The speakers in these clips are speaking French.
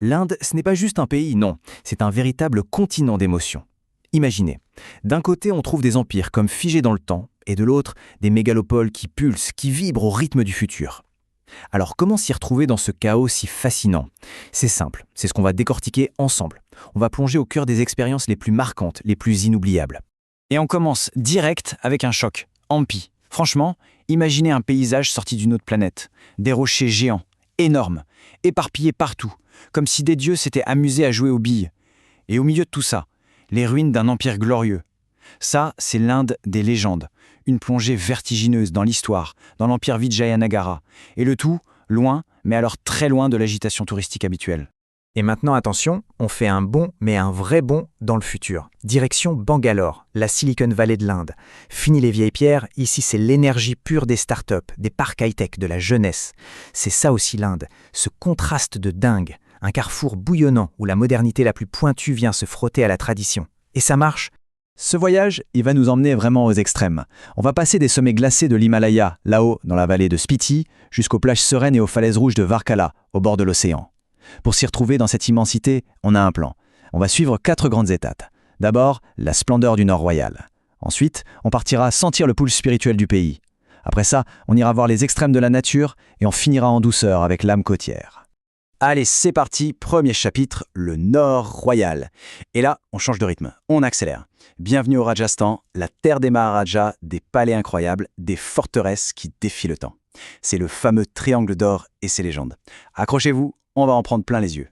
L'Inde, ce n'est pas juste un pays, non, c'est un véritable continent d'émotions. Imaginez, d'un côté on trouve des empires comme figés dans le temps, et de l'autre, des mégalopoles qui pulsent, qui vibrent au rythme du futur. Alors comment s'y retrouver dans ce chaos si fascinant? C'est simple, c'est ce qu'on va décortiquer ensemble. On va plonger au cœur des expériences les plus marquantes, les plus inoubliables. Et on commence direct avec un choc. Hampi. Franchement, imaginez un paysage sorti d'une autre planète. Des rochers géants, énormes, éparpillés partout, comme si des dieux s'étaient amusés à jouer aux billes. Et au milieu de tout ça, les ruines d'un empire glorieux. Ça, c'est l'Inde des légendes. Une plongée vertigineuse dans l'histoire, dans l'empire Vijayanagara. Et le tout, loin, mais alors très loin de l'agitation touristique habituelle. Et maintenant, attention, on fait un bond, mais un vrai bond dans le futur. Direction Bangalore, la Silicon Valley de l'Inde. Fini les vieilles pierres, ici c'est l'énergie pure des startups, des parcs high-tech, de la jeunesse. C'est ça aussi l'Inde, ce contraste de dingue. Un carrefour bouillonnant où la modernité la plus pointue vient se frotter à la tradition. Et ça marche. Ce voyage, il va nous emmener vraiment aux extrêmes. On va passer des sommets glacés de l'Himalaya, là-haut, dans la vallée de Spiti, jusqu'aux plages sereines et aux falaises rouges de Varkala, au bord de l'océan. Pour s'y retrouver dans cette immensité, on a un plan. On va suivre 4 grandes étapes. D'abord, la splendeur du Nord Royal. Ensuite, on partira sentir le pulse spirituel du pays. Après ça, on ira voir les extrêmes de la nature et on finira en douceur avec l'âme côtière. Allez, c'est parti, premier chapitre, le Nord Royal. Et là, on change de rythme, on accélère. Bienvenue au Rajasthan, la terre des Maharajas, des palais incroyables, des forteresses qui défient le temps. C'est le fameux triangle d'or et ses légendes. Accrochez-vous, on va en prendre plein les yeux.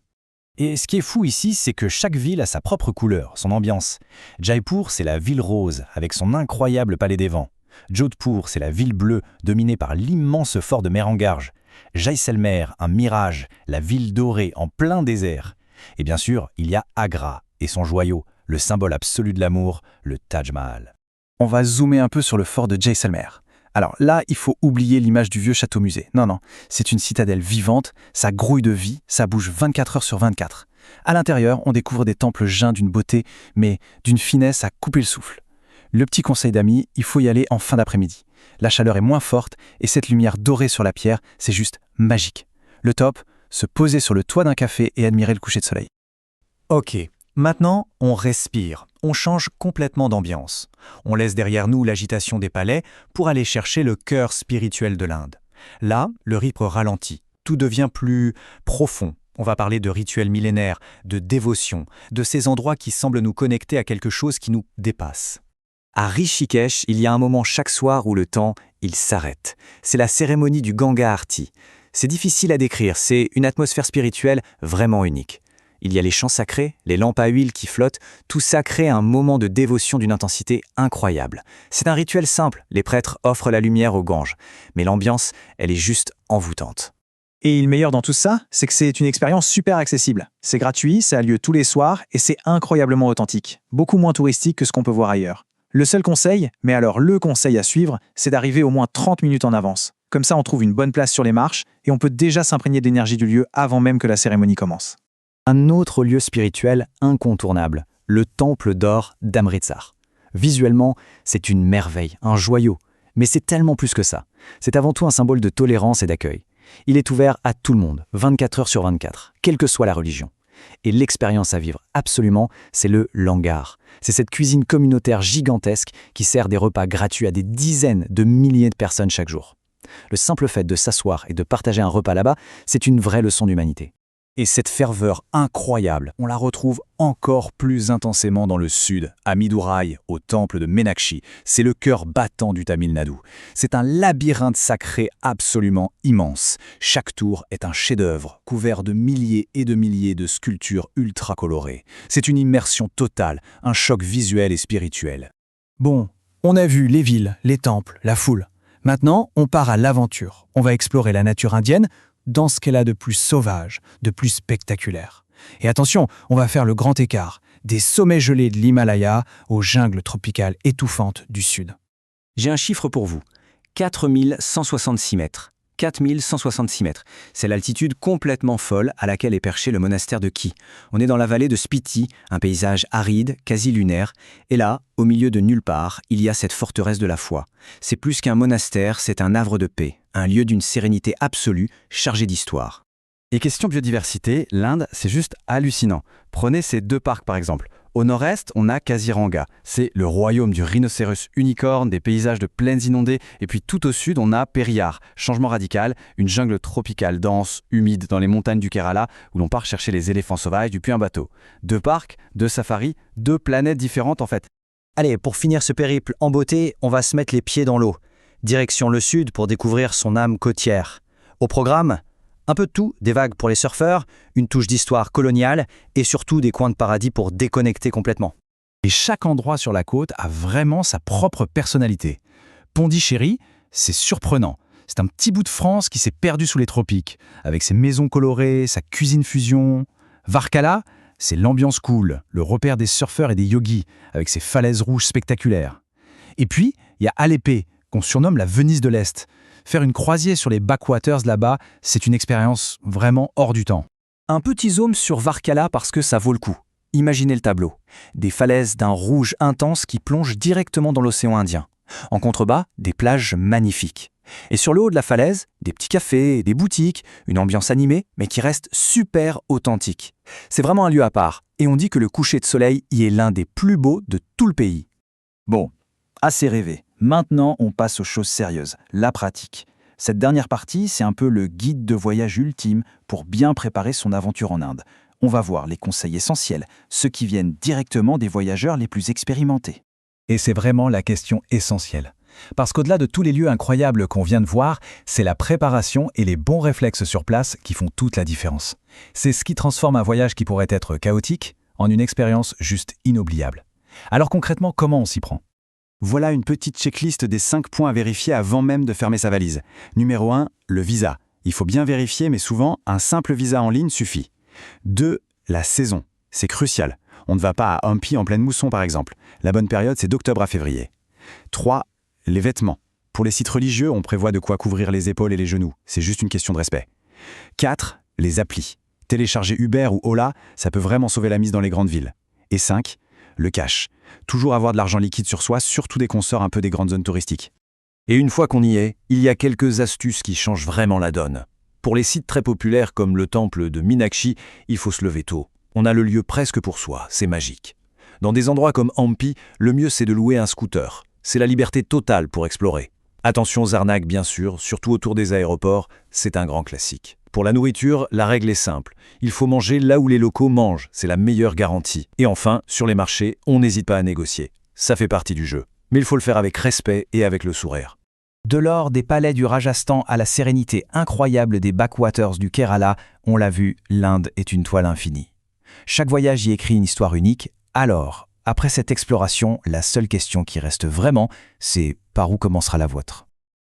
Et ce qui est fou ici, c'est que chaque ville a sa propre couleur, son ambiance. Jaipur, c'est la ville rose, avec son incroyable palais des vents. Jodhpur, c'est la ville bleue, dominée par l'immense fort de Mehrangarh. Jaisalmer, un mirage, la ville dorée en plein désert. Et bien sûr, il y a Agra et son joyau, le symbole absolu de l'amour, le Taj Mahal. On va zoomer un peu sur le fort de Jaisalmer. Alors là, il faut oublier l'image du vieux château-musée. Non, c'est une citadelle vivante, ça grouille de vie, ça bouge 24 heures sur 24. À l'intérieur, on découvre des temples jeints d'une beauté, mais d'une finesse à couper le souffle. Le petit conseil d'amis, il faut y aller en fin d'après-midi. La chaleur est moins forte et cette lumière dorée sur la pierre, c'est juste magique. Le top, se poser sur le toit d'un café et admirer le coucher de soleil. Ok, maintenant on respire, on change complètement d'ambiance. On laisse derrière nous l'agitation des palais pour aller chercher le cœur spirituel de l'Inde. Là, le rythme ralentit, tout devient plus profond. On va parler de rituels millénaires, de dévotion, de ces endroits qui semblent nous connecter à quelque chose qui nous dépasse. À Rishikesh, il y a un moment chaque soir où le temps, il s'arrête. C'est la cérémonie du Ganga Aarti. C'est difficile à décrire, c'est une atmosphère spirituelle vraiment unique. Il y a les chants sacrés, les lampes à huile qui flottent, tout ça crée un moment de dévotion d'une intensité incroyable. C'est un rituel simple, les prêtres offrent la lumière aux Ganges, mais l'ambiance, elle est juste envoûtante. Et le meilleur dans tout ça, c'est que c'est une expérience super accessible. C'est gratuit, ça a lieu tous les soirs et c'est incroyablement authentique, beaucoup moins touristique que ce qu'on peut voir ailleurs. Le seul conseil, mais alors le conseil à suivre, c'est d'arriver au moins 30 minutes en avance. Comme ça, on trouve une bonne place sur les marches et on peut déjà s'imprégner de l'énergie du lieu avant même que la cérémonie commence. Un autre lieu spirituel incontournable, le temple d'or d'Amritsar. Visuellement, c'est une merveille, un joyau. Mais c'est tellement plus que ça. C'est avant tout un symbole de tolérance et d'accueil. Il est ouvert à tout le monde, 24 heures sur 24, quelle que soit la religion. Et l'expérience à vivre absolument, c'est le langar. C'est cette cuisine communautaire gigantesque qui sert des repas gratuits à des dizaines de milliers de personnes chaque jour. Le simple fait de s'asseoir et de partager un repas là-bas, c'est une vraie leçon d'humanité. Et cette ferveur incroyable, on la retrouve encore plus intensément dans le sud, à Madurai, au temple de Meenakshi. C'est le cœur battant du Tamil Nadu. C'est un labyrinthe sacré absolument immense. Chaque tour est un chef-d'œuvre, couvert de milliers et de milliers de sculptures ultra colorées. C'est une immersion totale, un choc visuel et spirituel. Bon, on a vu les villes, les temples, la foule. Maintenant, on part à l'aventure. On va explorer la nature indienne, dans ce qu'elle a de plus sauvage, de plus spectaculaire. Et attention, on va faire le grand écart, des sommets gelés de l'Himalaya aux jungles tropicales étouffantes du sud. J'ai un chiffre pour vous, 4166 mètres. 4166 mètres. C'est l'altitude complètement folle à laquelle est perché le monastère de Ki. On est dans la vallée de Spiti, un paysage aride, quasi lunaire. Et là, au milieu de nulle part, il y a cette forteresse de la foi. C'est plus qu'un monastère, c'est un havre de paix, un lieu d'une sérénité absolue, chargé d'histoire. Et question biodiversité, l'Inde, c'est juste hallucinant. Prenez ces 2 parcs par exemple. Au nord-est, on a Kaziranga. C'est le royaume du rhinocéros unicorne, des paysages de plaines inondées. Et puis tout au sud, on a Periyar. Changement radical, une jungle tropicale dense, humide dans les montagnes du Kerala, où l'on part chercher les éléphants sauvages depuis un bateau. 2 parcs, 2 safaris, 2 planètes différentes en fait. Allez, pour finir ce périple en beauté, on va se mettre les pieds dans l'eau. Direction le sud pour découvrir son âme côtière. Au programme, un peu de tout, des vagues pour les surfeurs, une touche d'histoire coloniale et surtout des coins de paradis pour déconnecter complètement. Et chaque endroit sur la côte a vraiment sa propre personnalité. Pondichéry, c'est surprenant. C'est un petit bout de France qui s'est perdu sous les tropiques, avec ses maisons colorées, sa cuisine fusion. Varkala, c'est l'ambiance cool, le repère des surfeurs et des yogis, avec ses falaises rouges spectaculaires. Et puis, il y a Alépé, qu'on surnomme la Venise de l'Est. Faire une croisière sur les backwaters là-bas, c'est une expérience vraiment hors du temps. Un petit zoom sur Varkala parce que ça vaut le coup. Imaginez le tableau. Des falaises d'un rouge intense qui plongent directement dans l'océan Indien. En contrebas, des plages magnifiques. Et sur le haut de la falaise, des petits cafés, des boutiques, une ambiance animée, mais qui reste super authentique. C'est vraiment un lieu à part, et on dit que le coucher de soleil y est l'un des plus beaux de tout le pays. Bon, assez rêvé. Maintenant, on passe aux choses sérieuses, la pratique. Cette dernière partie, c'est un peu le guide de voyage ultime pour bien préparer son aventure en Inde. On va voir les conseils essentiels, ceux qui viennent directement des voyageurs les plus expérimentés. Et c'est vraiment la question essentielle. Parce qu'au-delà de tous les lieux incroyables qu'on vient de voir, c'est la préparation et les bons réflexes sur place qui font toute la différence. C'est ce qui transforme un voyage qui pourrait être chaotique en une expérience juste inoubliable. Alors concrètement, comment on s'y prend ? Voilà une petite checklist des 5 points à vérifier avant même de fermer sa valise. Numéro 1, le visa. Il faut bien vérifier, mais souvent, un simple visa en ligne suffit. 2, la saison. C'est crucial. On ne va pas à Hampi en pleine mousson, par exemple. La bonne période, c'est d'octobre à février. 3, les vêtements. Pour les sites religieux, on prévoit de quoi couvrir les épaules et les genoux. C'est juste une question de respect. 4, les applis. Télécharger Uber ou Ola, ça peut vraiment sauver la mise dans les grandes villes. Et 5, le cash. Toujours avoir de l'argent liquide sur soi, surtout dès qu'on sort un peu des grandes zones touristiques. Et une fois qu'on y est, il y a quelques astuces qui changent vraiment la donne. Pour les sites très populaires comme le temple de Meenakshi, il faut se lever tôt. On a le lieu presque pour soi, c'est magique. Dans des endroits comme Hampi, le mieux c'est de louer un scooter. C'est la liberté totale pour explorer. Attention aux arnaques bien sûr, surtout autour des aéroports, c'est un grand classique. Pour la nourriture, la règle est simple. Il faut manger là où les locaux mangent, c'est la meilleure garantie. Et enfin, sur les marchés, on n'hésite pas à négocier. Ça fait partie du jeu. Mais il faut le faire avec respect et avec le sourire. De l'or des palais du Rajasthan à la sérénité incroyable des backwaters du Kerala, on l'a vu, l'Inde est une toile infinie. Chaque voyage y écrit une histoire unique. Alors, après cette exploration, la seule question qui reste vraiment, c'est par où commencera la vôtre ?